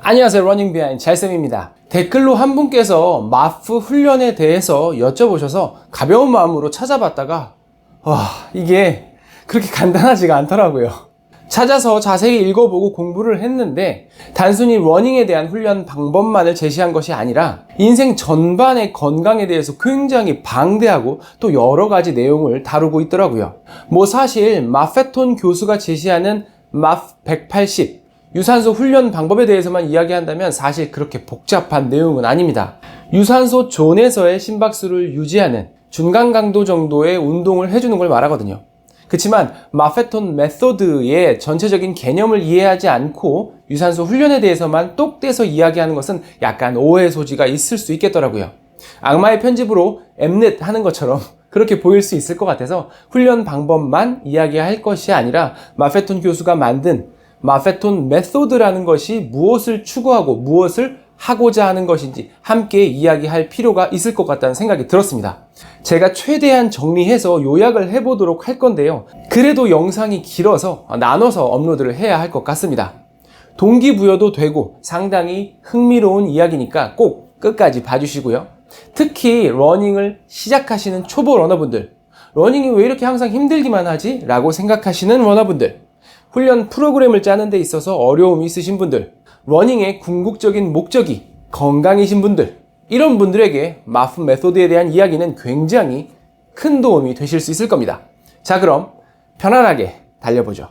안녕하세요. 러닝 비하인드 잘쌤입니다. 댓글로 한 분께서 마프 훈련에 대해서 여쭤보셔서 가벼운 마음으로 찾아봤다가 이게 그렇게 간단하지가 않더라고요. 찾아서 자세히 읽어보고 공부를 했는데 단순히 러닝에 대한 훈련 방법만을 제시한 것이 아니라 인생 전반의 건강에 대해서 굉장히 방대하고 또 여러 가지 내용을 다루고 있더라고요. 사실 마페톤 교수가 제시하는 마프 180 유산소 훈련 방법에 대해서만 이야기한다면 사실 그렇게 복잡한 내용은 아닙니다. 유산소 존에서의 심박수를 유지하는 중간 강도 정도의 운동을 해주는 걸 말하거든요. 그렇지만 마페톤 메소드의 전체적인 개념을 이해하지 않고 유산소 훈련에 대해서만 똑 떼서 이야기하는 것은 약간 오해 소지가 있을 수 있겠더라고요. 악마의 편집으로 엠넷 하는 것처럼 그렇게 보일 수 있을 것 같아서 훈련 방법만 이야기할 것이 아니라 마페톤 교수가 만든 마페톤 메소드라는 것이 무엇을 추구하고 무엇을 하고자 하는 것인지 함께 이야기할 필요가 있을 것 같다는 생각이 들었습니다. 제가 최대한 정리해서 요약을 해보도록 할 건데요. 그래도 영상이 길어서 나눠서 업로드를 해야 할 것 같습니다. 동기부여도 되고 상당히 흥미로운 이야기니까 꼭 끝까지 봐주시고요. 특히 러닝을 시작하시는 초보 러너분들, 러닝이 왜 이렇게 항상 힘들기만 하지? 라고 생각하시는 러너분들, 훈련 프로그램을 짜는 데 있어서 어려움이 있으신 분들, 러닝의 궁극적인 목적이 건강이신 분들, 이런 분들에게 마프 메소드에 대한 이야기는 굉장히 큰 도움이 되실 수 있을 겁니다. 자, 그럼 편안하게 달려보죠.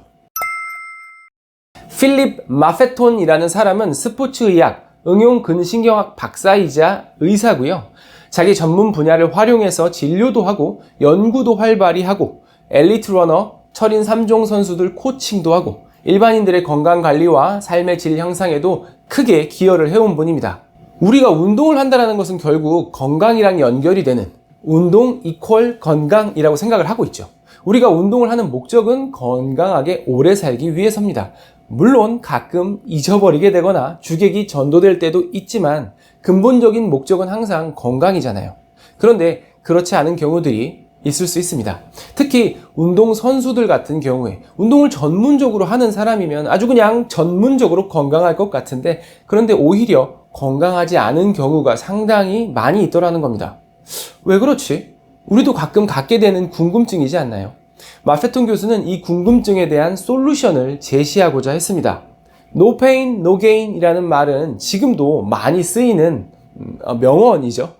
필립 마페톤이라는 사람은 스포츠의학, 응용근신경학 박사이자 의사고요. 자기 전문 분야를 활용해서 진료도 하고 연구도 활발히 하고 엘리트 러너, 철인 3종 선수들 코칭도 하고 일반인들의 건강관리와 삶의 질 향상에도 크게 기여를 해온 분입니다. 우리가 운동을 한다는 것은 결국 건강이랑 연결이 되는 운동 이퀄 건강이라고 생각을 하고 있죠. 우리가 운동을 하는 목적은 건강하게 오래 살기 위해서입니다. 물론 가끔 잊어버리게 되거나 주객이 전도될 때도 있지만 근본적인 목적은 항상 건강이잖아요. 그런데 그렇지 않은 경우들이 있을 수 있습니다. 특히 운동선수들 같은 경우에 운동을 전문적으로 하는 사람이면 아주 그냥 전문적으로 건강할 것 같은데 그런데 오히려 건강하지 않은 경우가 상당히 많이 있더라는 겁니다. 왜 그렇지? 우리도 가끔 갖게 되는 궁금증이지 않나요? 마페톤 교수는 이 궁금증에 대한 솔루션을 제시하고자 했습니다. No pain, no gain 이라는 말은 지금도 많이 쓰이는 명언이죠.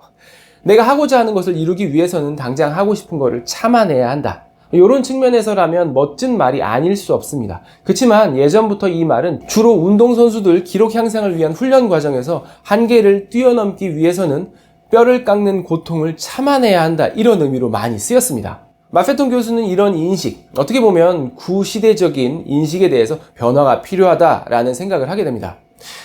내가 하고자 하는 것을 이루기 위해서는 당장 하고 싶은 것을 참아내야 한다. 이런 측면에서라면 멋진 말이 아닐 수 없습니다. 그렇지만 예전부터 이 말은 주로 운동선수들 기록 향상을 위한 훈련 과정에서 한계를 뛰어넘기 위해서는 뼈를 깎는 고통을 참아내야 한다. 이런 의미로 많이 쓰였습니다. 마페톤 교수는 이런 인식, 어떻게 보면 구시대적인 인식에 대해서 변화가 필요하다라는 생각을 하게 됩니다.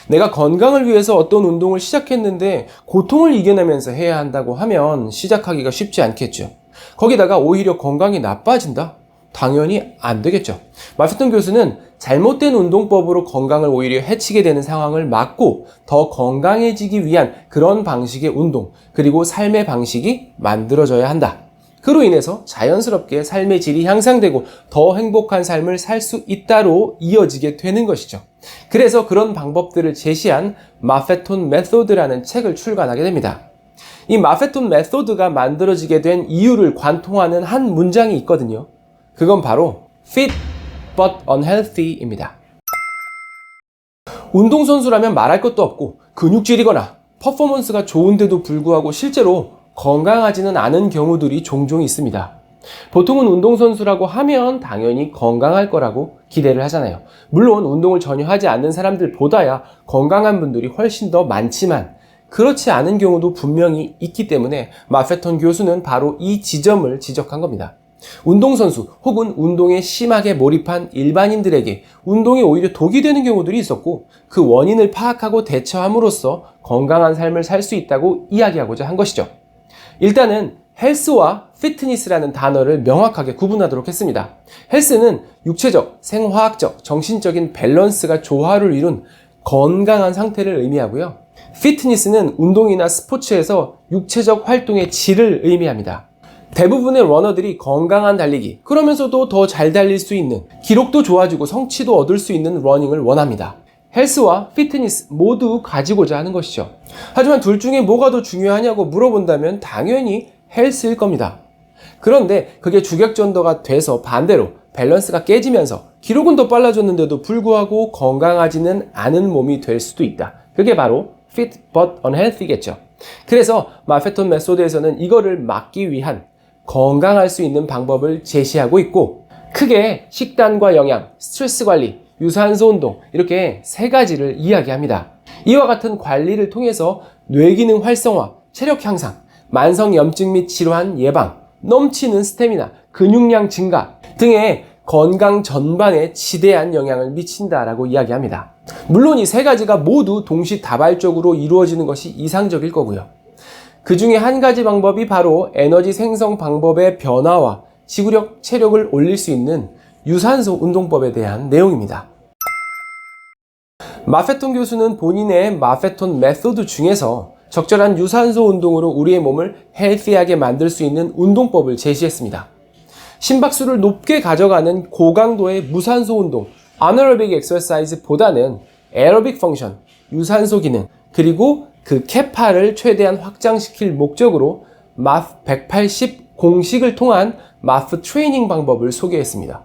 내가 건강을 위해서 어떤 운동을 시작했는데 고통을 이겨내면서 해야 한다고 하면 시작하기가 쉽지 않겠죠. 거기다가 오히려 건강이 나빠진다? 당연히 안 되겠죠. 마페톤 교수는 잘못된 운동법으로 건강을 오히려 해치게 되는 상황을 막고 더 건강해지기 위한 그런 방식의 운동, 그리고 삶의 방식이 만들어져야 한다. 그로 인해서 자연스럽게 삶의 질이 향상되고 더 행복한 삶을 살 수 있다로 이어지게 되는 것이죠. 그래서 그런 방법들을 제시한 마페톤 메소드라는 책을 출간하게 됩니다. 이 마페톤 메소드가 만들어지게 된 이유를 관통하는 한 문장이 있거든요. 그건 바로 fit but unhealthy입니다. 운동선수라면 말할 것도 없고 근육질이거나 퍼포먼스가 좋은데도 불구하고 실제로 건강하지는 않은 경우들이 종종 있습니다. 보통은 운동선수라고 하면 당연히 건강할 거라고 기대를 하잖아요. 물론 운동을 전혀 하지 않는 사람들보다야 건강한 분들이 훨씬 더 많지만 그렇지 않은 경우도 분명히 있기 때문에 마페톤 교수는 바로 이 지점을 지적한 겁니다. 운동선수 혹은 운동에 심하게 몰입한 일반인들에게 운동이 오히려 독이 되는 경우들이 있었고 그 원인을 파악하고 대처함으로써 건강한 삶을 살 수 있다고 이야기하고자 한 것이죠. 일단은 헬스와 피트니스라는 단어를 명확하게 구분하도록 했습니다. 헬스는 육체적, 생화학적, 정신적인 밸런스가 조화를 이룬 건강한 상태를 의미하고요. 피트니스는 운동이나 스포츠에서 육체적 활동의 질을 의미합니다. 대부분의 러너들이 건강한 달리기, 그러면서도 더 잘 달릴 수 있는, 기록도 좋아지고 성취도 얻을 수 있는 러닝을 원합니다. 헬스와 피트니스 모두 가지고자 하는 것이죠. 하지만 둘 중에 뭐가 더 중요하냐고 물어본다면 당연히 헬스일 겁니다. 그런데 그게 주객전도가 돼서 반대로 밸런스가 깨지면서 기록은 더 빨라졌는데도 불구하고 건강하지는 않은 몸이 될 수도 있다. 그게 바로 fit but unhealthy겠죠. 그래서 마페톤 메소드에서는 이거를 막기 위한 건강할 수 있는 방법을 제시하고 있고, 크게 식단과 영양, 스트레스 관리, 유산소 운동 이렇게 세 가지를 이야기합니다. 이와 같은 관리를 통해서 뇌기능 활성화, 체력 향상, 만성염증 및 질환 예방, 넘치는 스태미나, 근육량 증가 등의 건강 전반에 지대한 영향을 미친다라고 이야기합니다. 물론 이 세 가지가 모두 동시다발적으로 이루어지는 것이 이상적일 거고요. 그 중에 한 가지 방법이 바로 에너지 생성 방법의 변화와 지구력, 체력을 올릴 수 있는 유산소 운동법에 대한 내용입니다. 마페톤 교수는 본인의 마페톤 메소드 중에서 적절한 유산소 운동으로 우리의 몸을 헬시하게 만들 수 있는 운동법을 제시했습니다. 심박수를 높게 가져가는 고강도의 무산소 운동, anaerobic exercise보다는 aerobic function, 유산소 기능, 그리고 그 캐파를 최대한 확장시킬 목적으로 MAF 180 공식을 통한 MAF 트레이닝 방법을 소개했습니다.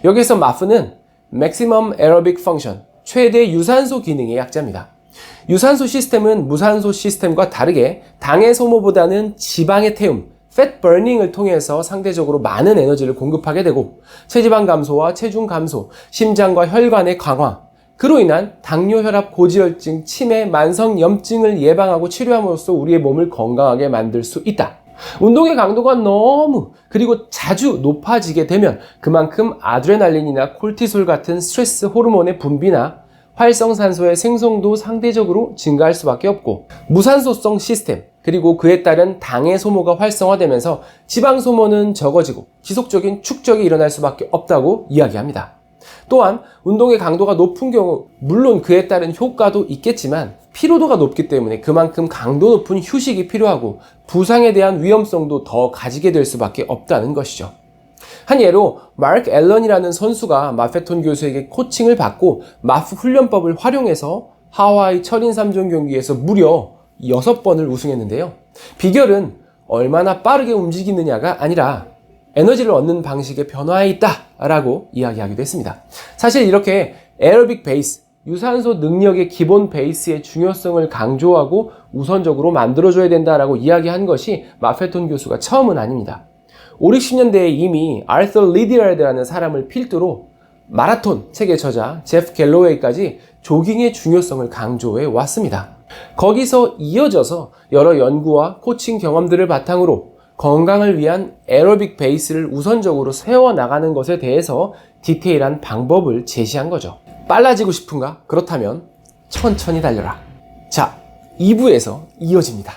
여기서 MAF는 Maximum Aerobic Function, 최대 유산소 기능의 약자입니다. 유산소 시스템은 무산소 시스템과 다르게 당의 소모보다는 지방의 태움, fat burning을 통해서 상대적으로 많은 에너지를 공급하게 되고, 체지방 감소와 체중 감소, 심장과 혈관의 강화, 그로 인한 당뇨, 혈압, 고지혈증, 치매, 만성염증을 예방하고 치료함으로써 우리의 몸을 건강하게 만들 수 있다. 운동의 강도가 너무 그리고 자주 높아지게 되면 그만큼 아드레날린이나 콜티솔 같은 스트레스 호르몬의 분비나 활성산소의 생성도 상대적으로 증가할 수밖에 없고, 무산소성 시스템 그리고 그에 따른 당의 소모가 활성화되면서 지방 소모는 적어지고 지속적인 축적이 일어날 수밖에 없다고 이야기합니다. 또한 운동의 강도가 높은 경우 물론 그에 따른 효과도 있겠지만 피로도가 높기 때문에 그만큼 강도 높은 휴식이 필요하고 부상에 대한 위험성도 더 가지게 될 수밖에 없다는 것이죠. 한 예로 마크 앨런이라는 선수가 마페톤 교수에게 코칭을 받고 마프 훈련법을 활용해서 하와이 철인 3종 경기에서 무려 6번을 우승했는데요. 비결은 얼마나 빠르게 움직이느냐가 아니라 에너지를 얻는 방식의 변화에 있다라고 이야기하기도 했습니다. 사실 이렇게 에어로빅 베이스, 유산소 능력의 기본 베이스의 중요성을 강조하고 우선적으로 만들어줘야 된다라고 이야기한 것이 마페톤 교수가 처음은 아닙니다. 5, 60년대에 이미 아르서 리디라드라는 사람을 필두로 마라톤 책의 저자 제프 갤로웨이까지 조깅의 중요성을 강조해 왔습니다. 거기서 이어져서 여러 연구와 코칭 경험들을 바탕으로 건강을 위한 에어로빅 베이스를 우선적으로 세워나가는 것에 대해서 디테일한 방법을 제시한 거죠. 빨라지고 싶은가? 그렇다면 천천히 달려라. 자, 2부에서 이어집니다.